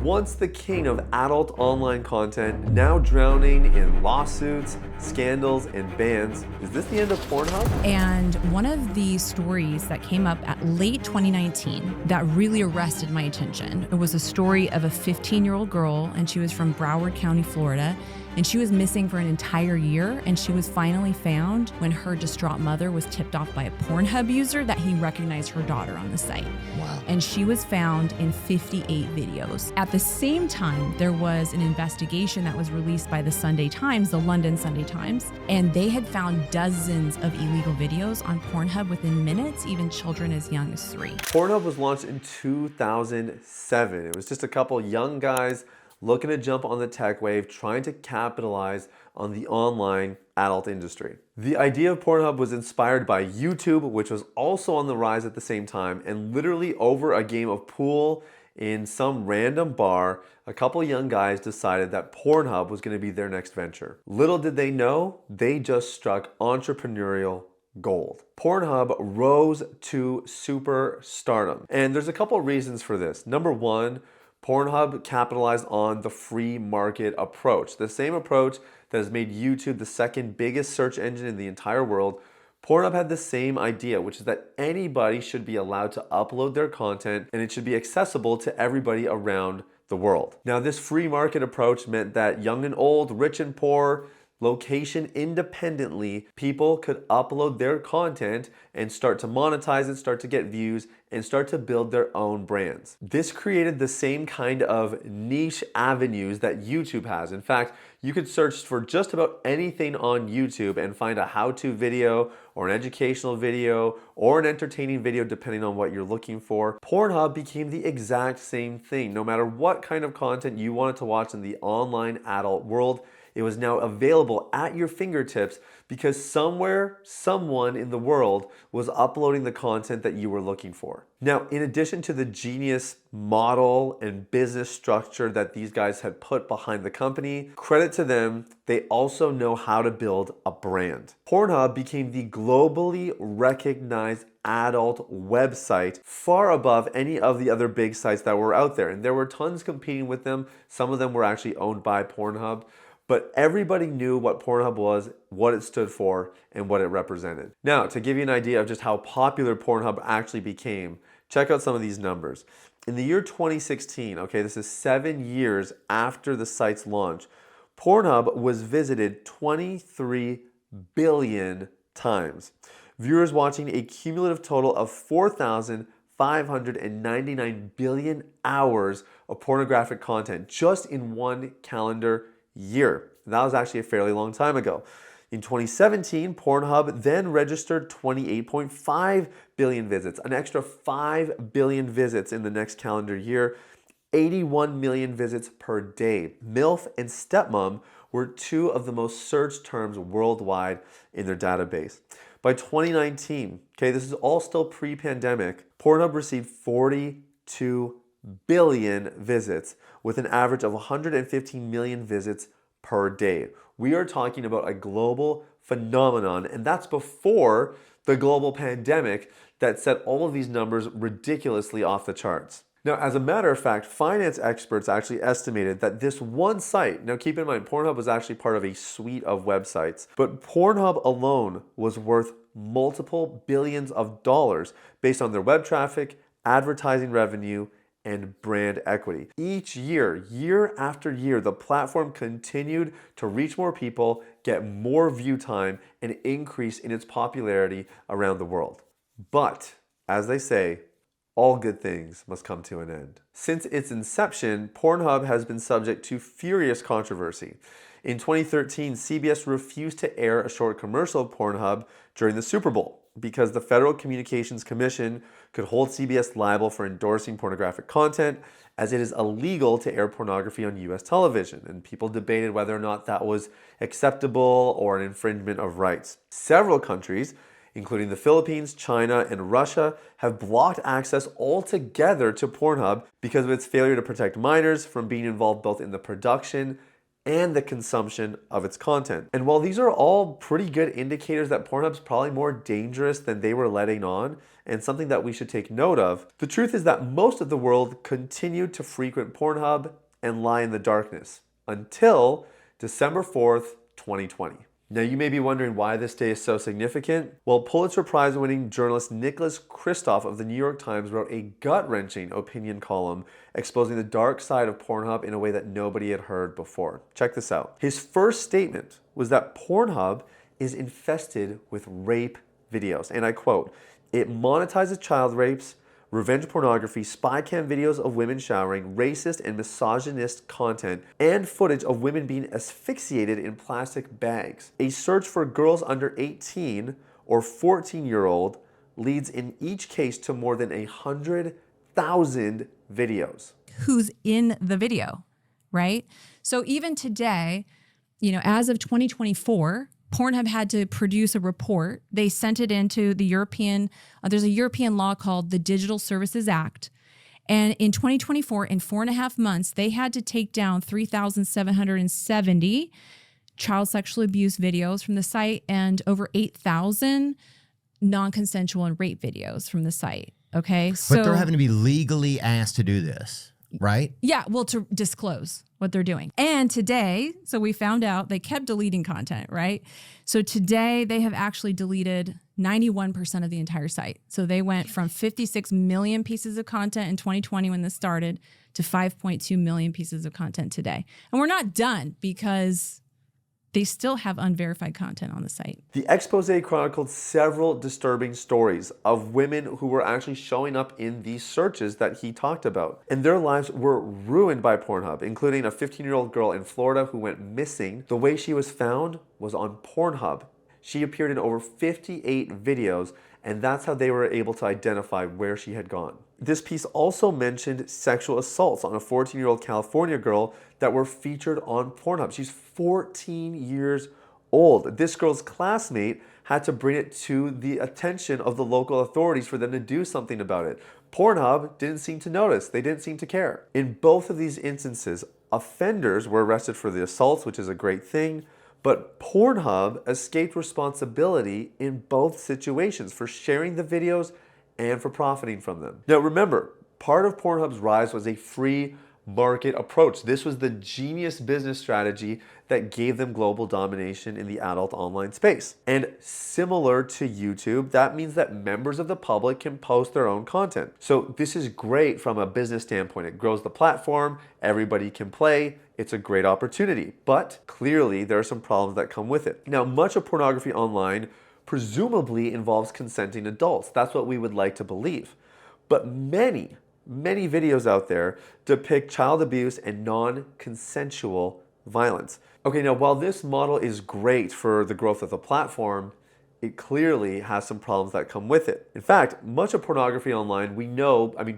Once the king of adult online content, now drowning in lawsuits, scandals, and bans, is this the end of Pornhub? And one of the stories that came up at late 2019 that really arrested my attention, it was a story of a 15-year-old girl, and she was from Broward County, Florida, and she was missing for an entire year, and she was finally found when her distraught mother was tipped off by a Pornhub user that he recognized her daughter on the site. Wow. And she was found in 58 videos. At the same time, there was an investigation that was released by the Sunday Times, the London Sunday Times, and they had found dozens of illegal videos on Pornhub within minutes, even children as young as 3. Pornhub was launched in 2007. It was just a couple young guys looking to jump on the tech wave, trying to capitalize on the online adult industry. The idea of Pornhub was inspired by YouTube, which was also on the rise at the same time, and literally over a game of pool in some random bar, a couple young guys decided that Pornhub was going to be their next venture. Little did they know, they just struck entrepreneurial gold. Pornhub rose to super stardom, and there's a couple reasons for this. Number one, Pornhub capitalized on the free market approach. The same approach that has made YouTube the second biggest search engine in the entire world. Pornhub had the same idea, which is that anybody should be allowed to upload their content and it should be accessible to everybody around the world. Now, this free market approach meant that young and old, rich and poor, location independently, people could upload their content and start to monetize it, start to get views, and start to build their own brands. This created the same kind of niche avenues that YouTube has. In fact, you could search for just about anything on YouTube and find a how-to video or an educational video or an entertaining video depending on what you're looking for. Pornhub became the exact same thing. No matter what kind of content you wanted to watch in the online adult world, it was now available at your fingertips because somewhere, someone in the world was uploading the content that you were looking for. Now, in addition to the genius model and business structure that these guys had put behind the company, credit to them, they also know how to build a brand. Pornhub became the globally recognized adult website, far above any of the other big sites that were out there. And there were tons competing with them. Some of them were actually owned by Pornhub. But everybody knew what Pornhub was, what it stood for, and what it represented. Now, to give you an idea of just how popular Pornhub actually became, check out some of these numbers. In the year 2016, okay, this is 7 years after the site's launch, Pornhub was visited 23 billion times. Viewers watching a cumulative total of 4,599 billion hours of pornographic content just in one calendar year. That was actually a fairly long time ago. In 2017, Pornhub then registered 28.5 billion visits, an extra 5 billion visits in the next calendar year, 81 million visits per day. MILF and stepmom were two of the most searched terms worldwide in their database. By 2019, okay, this is all still pre-pandemic, Pornhub received 42 billion visits with an average of 115 million visits per day. We are talking about a global phenomenon, and that's before the global pandemic that set all of these numbers ridiculously off the charts. Now, as a matter of fact, finance experts actually estimated that this one site, now keep in mind, Pornhub was actually part of a suite of websites, but Pornhub alone was worth multiple billions of dollars based on their web traffic, advertising revenue, and brand equity. Each year, year after year, the platform continued to reach more people, get more view time, and increase in its popularity around the world. But, as they say, all good things must come to an end. Since its inception, Pornhub has been subject to furious controversy. In 2013, CBS refused to air a short commercial of Pornhub during the Super Bowl because the Federal Communications Commission could hold CBS liable for endorsing pornographic content, as it is illegal to air pornography on US television, and people debated whether or not that was acceptable or an infringement of rights. Several countries, including the Philippines, China, and Russia, have blocked access altogether to Pornhub because of its failure to protect minors from being involved both in the production and the consumption of its content. And while these are all pretty good indicators that Pornhub's probably more dangerous than they were letting on, and something that we should take note of. The truth is that most of the world continued to frequent Pornhub and lie in the darkness until December 4th, 2020. Now, you may be wondering why this day is so significant. Well, Pulitzer Prize-winning journalist Nicholas Kristof of the New York Times wrote a gut-wrenching opinion column exposing the dark side of Pornhub in a way that nobody had heard before. Check this out. His first statement was that Pornhub is infested with rape videos. And I quote, "It monetizes child rapes, revenge pornography, spy cam videos of women showering, racist and misogynist content, and footage of women being asphyxiated in plastic bags. A search for girls under 18 or 14-year-old leads in each case to more than 100,000 videos." Who's in the video, right? So even today, as of 2024, Pornhub had to produce a report. They sent it into the European, there's a European law called the Digital Services Act. And in 2024, in 4.5 months, they had to take down 3,770 child sexual abuse videos from the site and over 8,000 non-consensual and rape videos from the site. Okay. But they're having to be legally asked to do this, right? Yeah, well, to disclose what they're doing. And today, so we found out they kept deleting content, right? So today they have actually deleted 91% of the entire site. So they went from 56 million pieces of content in 2020 when this started to 5.2 million pieces of content today. And we're not done because they still have unverified content on the site. The expose chronicled several disturbing stories of women who were actually showing up in these searches that he talked about. And their lives were ruined by Pornhub, including a 15-year-old girl in Florida who went missing. The way she was found was on Pornhub. She appeared in over 58 videos, and that's how they were able to identify where she had gone. This piece also mentioned sexual assaults on a 14-year-old California girl that were featured on Pornhub. She's 14 years old. This girl's classmate had to bring it to the attention of the local authorities for them to do something about it. Pornhub didn't seem to notice. They didn't seem to care. In both of these instances, offenders were arrested for the assaults, which is a great thing, but Pornhub escaped responsibility in both situations for sharing the videos and for profiting from them. Now remember, part of Pornhub's rise was a free market approach. This was the genius business strategy that gave them global domination in the adult online space. And similar to YouTube, that means that members of the public can post their own content. So this is great from a business standpoint. It grows the platform, everybody can play, it's a great opportunity. But clearly there are some problems that come with it. Now, much of pornography online presumably involves consenting adults. That's what we would like to believe. But many videos out there depict child abuse and non-consensual violence. Okay, now while this model is great for the growth of the platform, it clearly has some problems that come with it. In fact, much of pornography online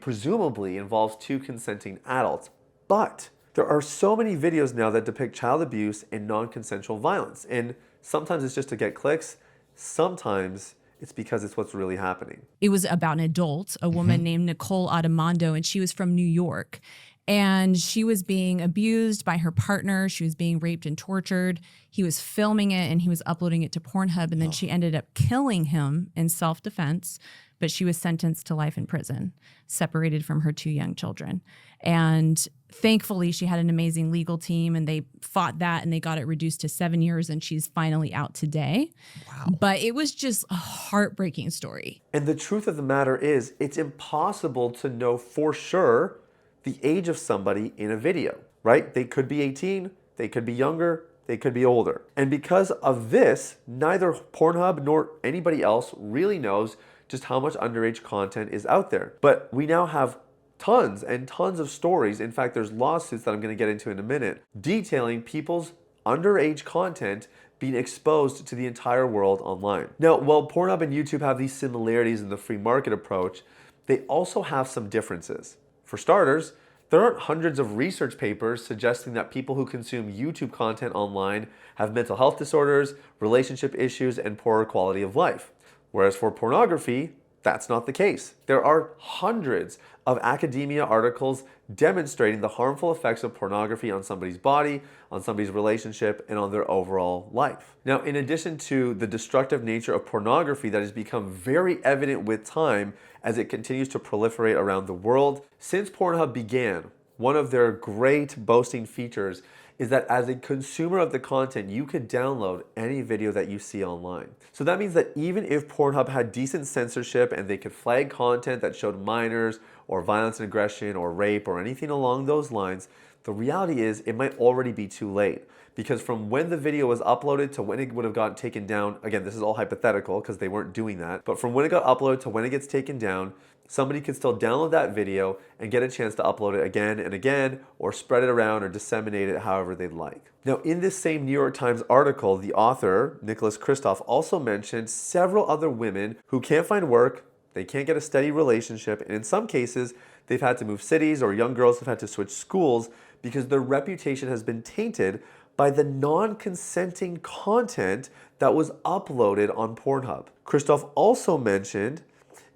presumably involves two consenting adults. But there are so many videos now that depict child abuse and non-consensual violence. And sometimes it's just to get clicks. Sometimes it's because it's what's really happening. It was about an adult, a woman named Nicole Adamando, and she was from New York. And she was being abused by her partner. She was being raped and tortured. He was filming it and he was uploading it to Pornhub. And then she ended up killing him in self-defense. But she was sentenced to life in prison, separated from her 2 young children. And thankfully, she had an amazing legal team and they fought that and they got it reduced to 7 years and she's finally out today. Wow. But it was just a heartbreaking story. And the truth of the matter is, it's impossible to know for sure the age of somebody in a video, right? They could be 18, they could be younger, they could be older. And because of this, neither Pornhub nor anybody else really knows just how much underage content is out there. But we now have tons and tons of stories. In fact, there's lawsuits that I'm going to get into in a minute detailing people's underage content being exposed to the entire world online. Now, while Pornhub and YouTube have these similarities in the free market approach, they also have some differences. For starters, there aren't hundreds of research papers suggesting that people who consume YouTube content online have mental health disorders, relationship issues, and poorer quality of life. Whereas for pornography, That's not the case. There are hundreds of academia articles demonstrating the harmful effects of pornography on somebody's body, on somebody's relationship, and on their overall life. Now, in addition to the destructive nature of pornography that has become very evident with time as it continues to proliferate around the world, since Pornhub began, one of their great boasting features is that as a consumer of the content, you could download any video that you see online. So that means that even if Pornhub had decent censorship and they could flag content that showed minors or violence and aggression or rape or anything along those lines, the reality is it might already be too late. Because from when the video was uploaded to when it would have gotten taken down, again, this is all hypothetical because they weren't doing that, but from when it got uploaded to when it gets taken down, somebody could still download that video and get a chance to upload it again and again, or spread it around or disseminate it however they'd like. Now, in this same New York Times article, the author, Nicholas Kristof, also mentioned several other women who can't find work, they can't get a steady relationship, and in some cases, they've had to move cities, or young girls have had to switch schools because their reputation has been tainted by the non-consenting content that was uploaded on Pornhub. Kristof also mentioned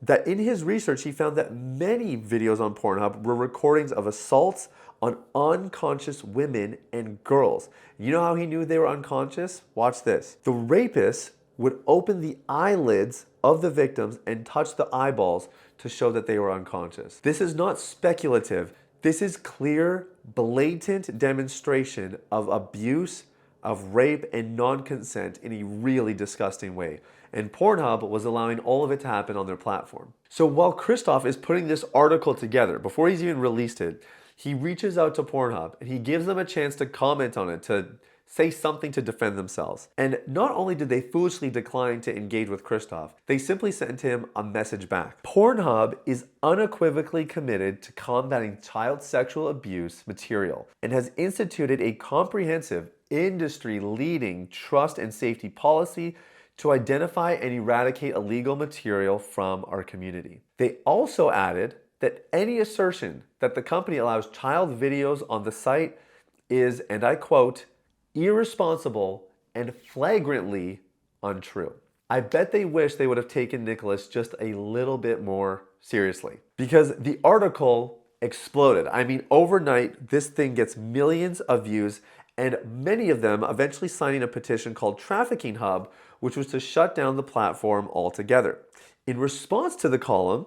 that in his research, he found that many videos on Pornhub were recordings of assaults on unconscious women and girls. You know how he knew they were unconscious? Watch this. The rapists would open the eyelids of the victims and touch the eyeballs to show that they were unconscious. This is not speculative. This is clear, blatant demonstration of abuse, of rape, and non-consent in a really disgusting way. And Pornhub was allowing all of it to happen on their platform. So while Kristof is putting this article together, before he's even released it, he reaches out to Pornhub and he gives them a chance to comment on it, to say something to defend themselves. And not only did they foolishly decline to engage with Kristof, they simply sent him a message back. Pornhub is unequivocally committed to combating child sexual abuse material and has instituted a comprehensive industry-leading trust and safety policy to identify and eradicate illegal material from our community. They also added that any assertion that the company allows child videos on the site is, and I quote, irresponsible and flagrantly untrue. I bet they wish they would have taken Nicholas just a little bit more seriously, because the article exploded. I mean, overnight, this thing gets millions of views, and many of them eventually signing a petition called Trafficking Hub, which was to shut down the platform altogether. In response to the column,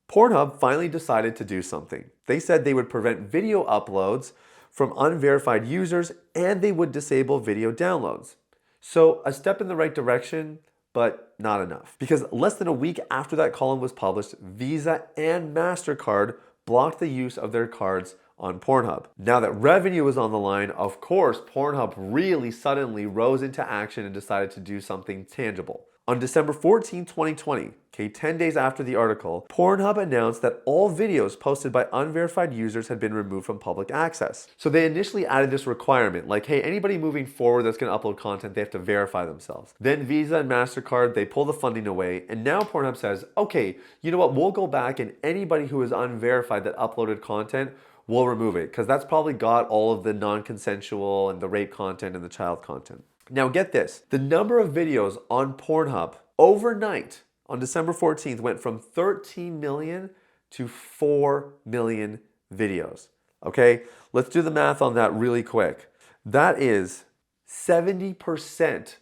Pornhub finally decided to do something. They said they would prevent video uploads from unverified users and they would disable video downloads. So a step in the right direction, but not enough. Because less than a week after that column was published, Visa and MasterCard blocked the use of their cards on Pornhub. Now that revenue was on the line, of course, Pornhub really suddenly rose into action and decided to do something tangible. On December 14, 2020, 10 days after the article, Pornhub announced that all videos posted by unverified users had been removed from public access. So they initially added this requirement, like, hey, anybody moving forward that's gonna upload content, they have to verify themselves. Then Visa and MasterCard, they pull the funding away, and now Pornhub says, okay, you know what, we'll go back and anybody who is unverified that uploaded content, we'll remove it, because that's probably got all of the non-consensual and the rape content and the child content. Now get this, the number of videos on Pornhub overnight on December 14th went from 13 million to 4 million videos. Okay, let's do the math on that really quick. That is 70%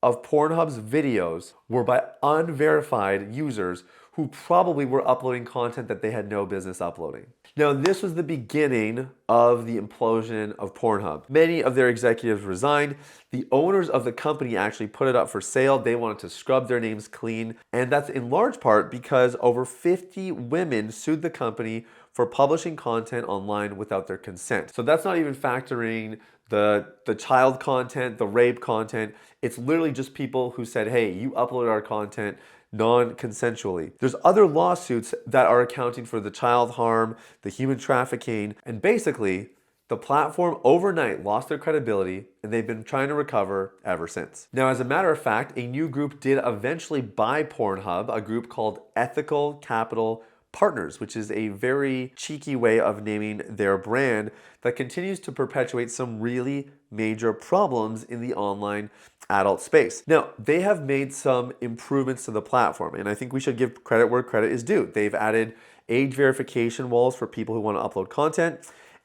of Pornhub's videos were by unverified users who probably were uploading content that they had no business uploading. Now, this was the beginning of the implosion of Pornhub. Many of their executives resigned. The owners of the company actually put it up for sale. They wanted to scrub their names clean. And that's in large part because over 50 women sued the company for publishing content online without their consent. So that's not even factoring the child content, the rape content. It's literally just people who said, hey, you uploaded our content non-consensually. There's other lawsuits that are accounting for the child harm, the human trafficking, and basically the platform overnight lost their credibility and they've been trying to recover ever since. Now, as a matter of fact, a new group did eventually buy Pornhub, a group called Ethical Capital partners, which is a very cheeky way of naming their brand that continues to perpetuate some really major problems in the online adult space. Now, they have made some improvements to the platform, and I think we should give credit where credit is due. They've added age verification walls for people who want to upload content,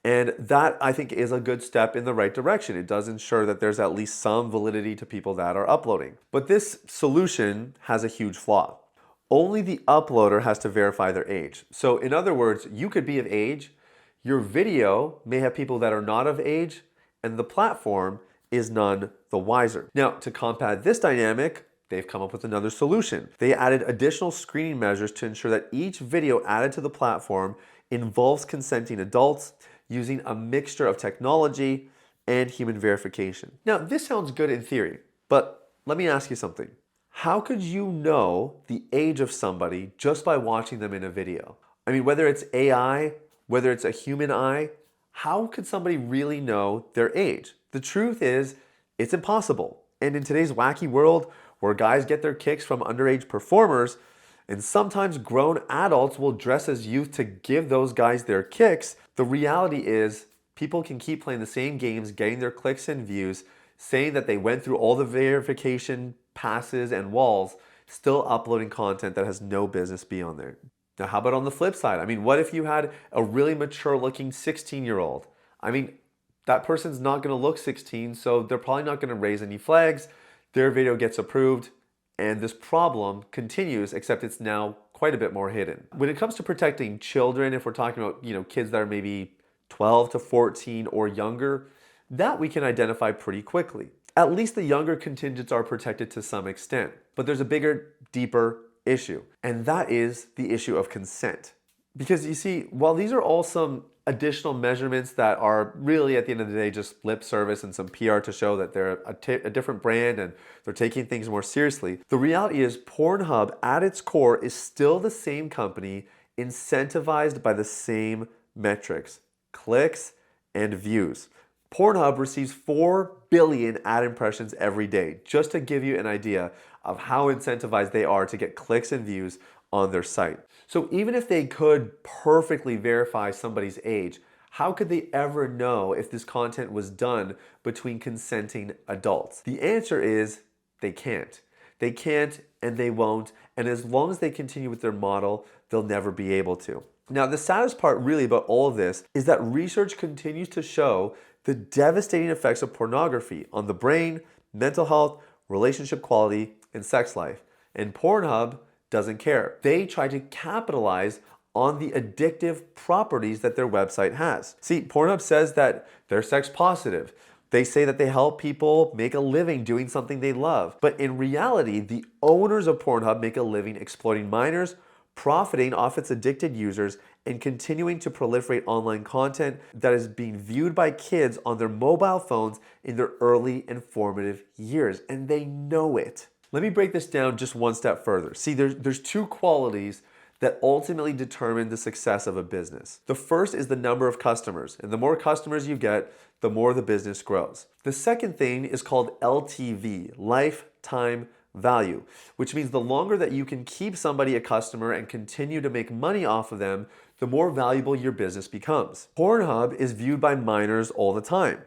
and that I think is a good step in the right direction. It does ensure that there's at least some validity to people that are uploading. But this solution has a huge flaw. Only the uploader has to verify their age. So in other words, you could be of age, your video may have people that are not of age, and the platform is none the wiser. Now, to combat this dynamic, they've come up with another solution. They added additional screening measures to ensure that each video added to the platform involves consenting adults using a mixture of technology and human verification. Now, this sounds good in theory, but let me ask you something. How could you know the age of somebody just by watching them in a video? I mean, whether it's AI, whether it's a human eye, how could somebody really know their age? The truth is, it's impossible. And in today's wacky world where guys get their kicks from underage performers, and sometimes grown adults will dress as youth to give those guys their kicks, the reality is people can keep playing the same games, getting their clicks and views, saying that they went through all the verification passes and walls, still uploading content that has no business be on there. Now, how about on the flip side? I mean, what if you had a really mature looking 16-year-old? I mean, that person's not gonna look 16, so they're probably not gonna raise any flags. Their video gets approved, and this problem continues, except it's now quite a bit more hidden. When it comes to protecting children, if we're talking about, kids that are maybe 12 to 14 or younger, that we can identify pretty quickly. At least the younger contingents are protected to some extent. But there's a bigger, deeper issue, and that is the issue of consent. Because you see, while these are all some additional measurements that are really at the end of the day just lip service and some PR to show that they're a different brand and they're taking things more seriously, the reality is Pornhub at its core is still the same company incentivized by the same metrics, clicks and views. Pornhub receives 4 billion ad impressions every day, just to give you an idea of how incentivized they are to get clicks and views on their site. So even if they could perfectly verify somebody's age, how could they ever know if this content was done between consenting adults? The answer is they can't. They can't and they won't, and as long as they continue with their model, they'll never be able to. Now, the saddest part really about all of this is that research continues to show the devastating effects of pornography on the brain, mental health, relationship quality, and sex life. And Pornhub doesn't care. They try to capitalize on the addictive properties that their website has. See, Pornhub says that they're sex positive. They say that they help people make a living doing something they love. But in reality, the owners of Pornhub make a living exploiting minors, profiting off its addicted users, and continuing to proliferate online content that is being viewed by kids on their mobile phones in their early and formative years, and they know it. Let me break this down just one step further. See, there's two qualities that ultimately determine the success of a business. The first is the number of customers, and the more customers you get, the more the business grows. The second thing is called LTV, lifetime value, which means the longer that you can keep somebody a customer and continue to make money off of them, the more valuable your business becomes. Pornhub is viewed by minors all the time.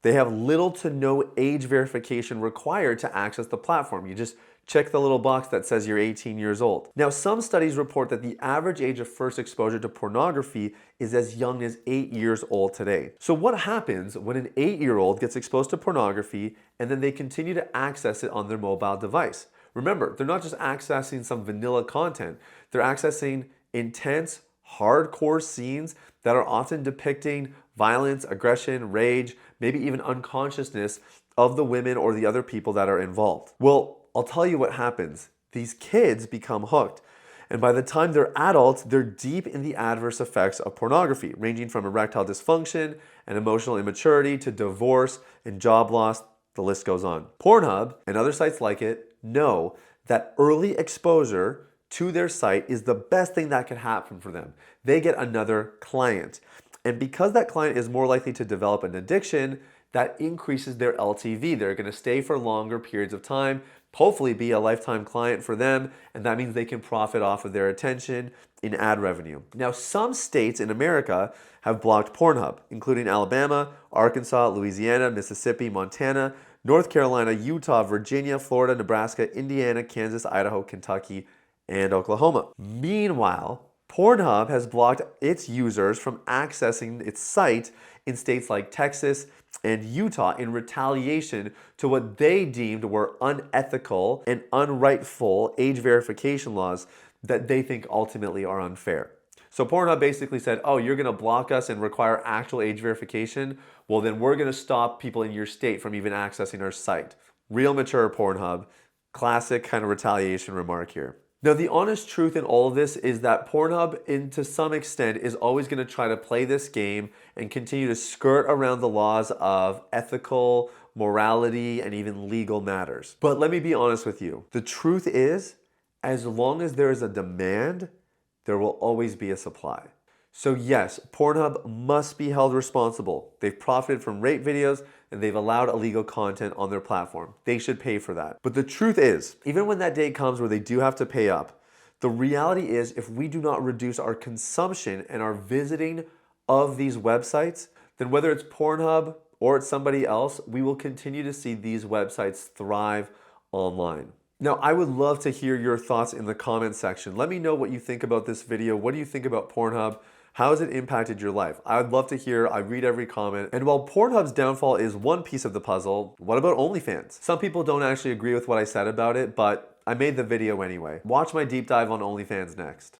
They have little to no age verification required to access the platform. You just check the little box that says you're 18 years old. Now, some studies report that the average age of first exposure to pornography is as young as 8 years old today. So what happens when an 8-year-old gets exposed to pornography and then they continue to access it on their mobile device? Remember, they're not just accessing some vanilla content, they're accessing intense, hardcore scenes that are often depicting violence, aggression, rage, maybe even unconsciousness of the women or the other people that are involved. Well, I'll tell you what happens. These kids become hooked. And by the time they're adults, they're deep in the adverse effects of pornography, ranging from erectile dysfunction and emotional immaturity to divorce and job loss. The list goes on. Pornhub and other sites like it know that early exposure to their site is the best thing that could happen for them. They get another client. And because that client is more likely to develop an addiction, that increases their LTV. They're going to stay for longer periods of time. hopefully be a lifetime client for them, and that means they can profit off of their attention in ad revenue. Now, some states in America have blocked Pornhub, including Alabama, Arkansas, Louisiana, Mississippi, Montana, North Carolina, Utah, Virginia, Florida, Nebraska, Indiana, Kansas, Idaho, Kentucky, and Oklahoma. Meanwhile, Pornhub has blocked its users from accessing its site in states like Texas and Utah in retaliation to what they deemed were unethical and unrightful age verification laws that they think ultimately are unfair. So Pornhub basically said, oh, you're gonna block us and require actual age verification? Well, then we're gonna stop people in your state from even accessing our site. Real mature Pornhub, classic kind of retaliation remark here. Now, the honest truth in all of this is that Pornhub, to some extent, is always going to try to play this game and continue to skirt around the laws of ethical, morality, and even legal matters. But let me be honest with you. The truth is, as long as there is a demand, there will always be a supply. So yes, Pornhub must be held responsible. They've profited from rape videos and they've allowed illegal content on their platform. They should pay for that. But the truth is, even when that day comes where they do have to pay up, the reality is if we do not reduce our consumption and our visiting of these websites, then whether it's Pornhub or it's somebody else, we will continue to see these websites thrive online. Now, I would love to hear your thoughts in the comment section. Let me know what you think about this video. What do you think about Pornhub? How has it impacted your life? I would love to hear. I read every comment. And while Pornhub's downfall is one piece of the puzzle, what about OnlyFans? Some people don't actually agree with what I said about it, but I made the video anyway. Watch my deep dive on OnlyFans next.